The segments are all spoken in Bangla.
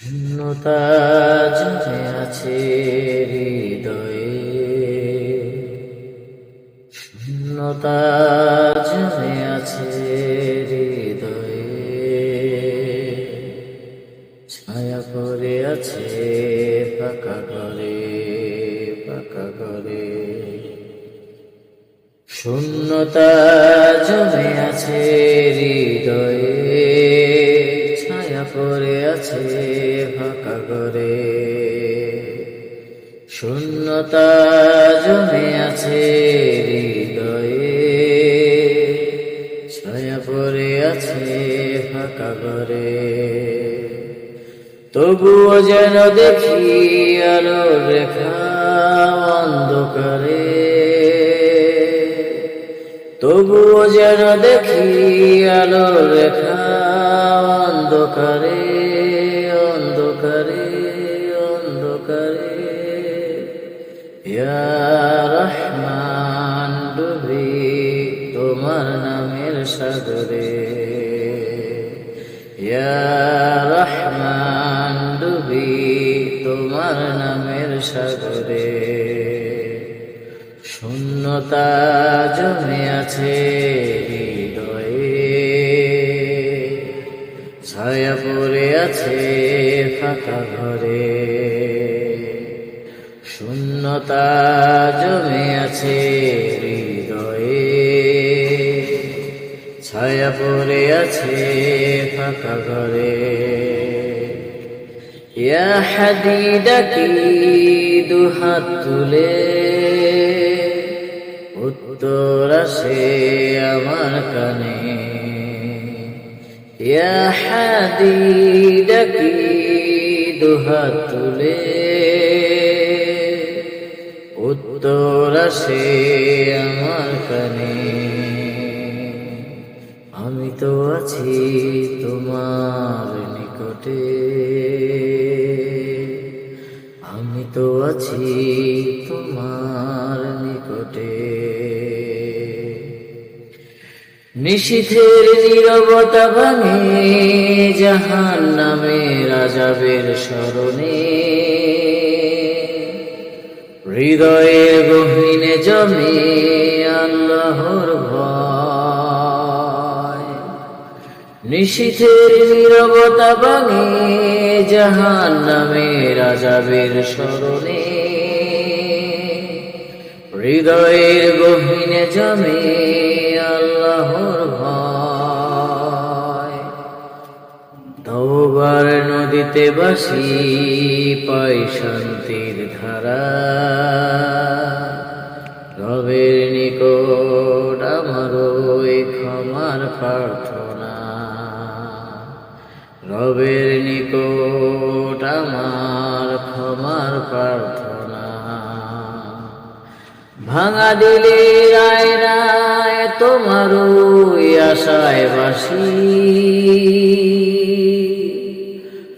শূন্যতা জমে আছে হৃদয়ে, শূন্যতা জমে আছে হৃদয়ে, ছায়া পড়ে আছে ফাঁকা ঘরে, ফাঁকা ঘরে। শূন্যতা জমে আছে হৃদয়ে, ছায়া পড়ে আছে ফাঁকা ঘরে। শূন্যতা জমে আছে হৃদয়ে, ছায়া পড়ে আছে ফাঁকা ঘরে। তবুও যেন দেখি আলোর রেখা অন্ধকারে, তবুও যেন দেখি আলোর রেখা অন্ধকারে, অন্ধকারে, অন্ধকারে। ইয়া রহমান ডুবি তোমার নামের সাগরে, ইয়া রহমান ডুবি তোমার নামের সাগরে। শূন্যতা জমে আছে হৃদয়ে, ছায়া পড়ে আছে ফাঁকা ঘরে। শূন্যতা জমে আছে হৃদয়ে, ছায়া পড়ে আছে ফাঁকা ঘরে। ইয়া হাদি ডাকি দুহাত তুলে, উত্তর আসে আমার কানে। ইয়া হাদি ডাকি দুহাত তুলে, উত্তর আসে আমার কানে। আমি তো আছি তোমার নিকটে, আমি তো আছি তোমার নিকটে। নিশীথের নীরবতা ভাঙে জাহান্নামের আযাবের স্মরণে, হৃদয়ের গহীনে জমে আল্লাহর ভয়। নিশীথের নীরবতা ভাঙে জাহান্নামের আযাবের স্মরণে, হৃদয়ের গহীনে জমে আল্লাহর ভয়। তওবার নদীতে বাসি পাই শান্তির ধারা, রবের নিকট আমার ওই ক্ষমার প্রার্থনা, রবের নিকট আমার ক্ষমার প্রার্থনা। ভাঙা দিলে আয়নায় তোমার ওই আশায় বাসি,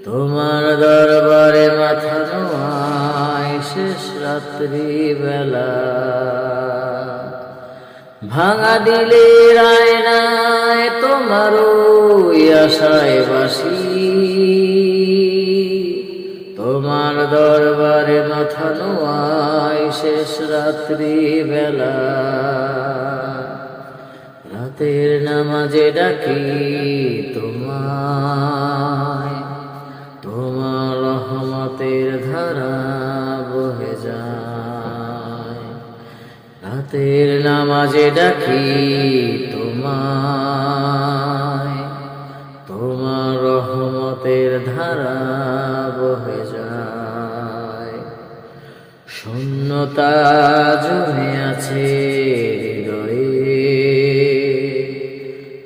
তোমার দরবারে মাথা নোয়াই শেষ রাত্রি বেলা। ভাঙা দিলে আয়নায় তোমার ওই আশায় বাসি, তোমার দরবারে মাথা নোয়াই শেষ রাত্রি বেলা। রাতের নামাজে ডাকি তোমায়, তোমার রহমতের ধারা বহে যায়। রাতের নামাজে ডাকি তোমায়, তোমার রহমতের ধারা বহে যায়। শূন্যতা জমে আছে হৃদয়ে,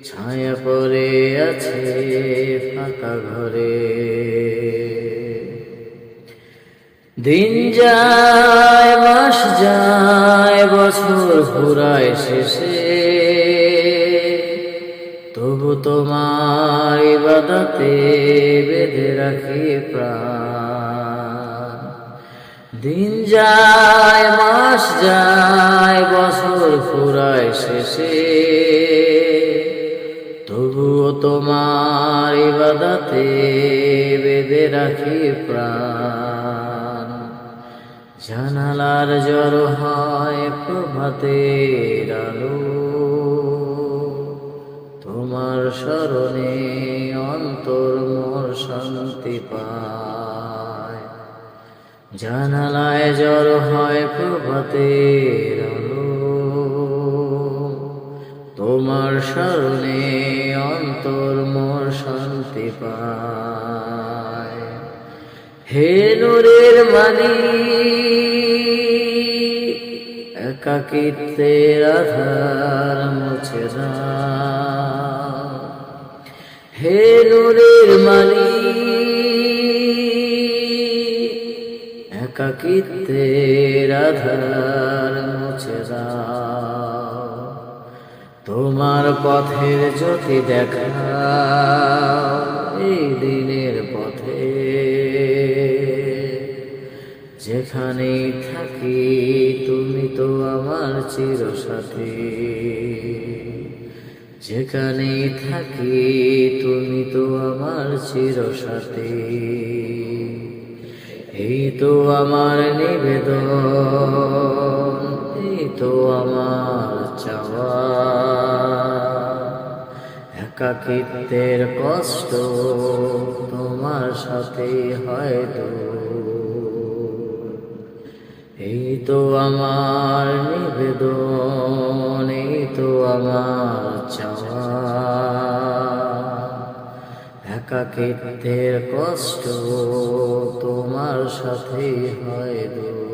ছায়া পড়ে আছে ফাঁকা ঘরে। দিন যায় মাস যায় বছর ফুরায় শেষে, তবু তোমার ইবাদতে বেঁধে রাখি প্রাণ। দিন যায় মাস যায় বছর ফুরায় শেষে, তবু তবুও তোমার ইবাদতে বেঁধে রাখি প্রাণ। জানালার জড়ো হয় প্রভাতের আলো, তোমার স্মরণে অন্তর মোর শান্তি পায়। জানালায় জড়ো হয় প্রভাতের আলো, তোমার স্মরণে অন্তর মোর শান্তি পায়। হে নূরের মালিক, একাকিত্বের আধার মুছে দাও। হে নূরের মালিক, একাকিত্বের আধার মুছে দাও। তোমার পথের জ্যোতি দেখাও এই দিনের পথে। যেখানেই থাকি তুমি তো আমার চিরসাথী। যেখানেই থাকি তুমি তো আমার চিরসাথী। এই তো আমার নিবেদন, এই তো আমার চাওয়া। একাকিত্বের কষ্ট তোমার সাথে হয় দূর। এই তো আমার নিবেদন, এই তো আমার চাওয়া। একাকিত্বের কষ্ট তোমার সাথে হয় দূর।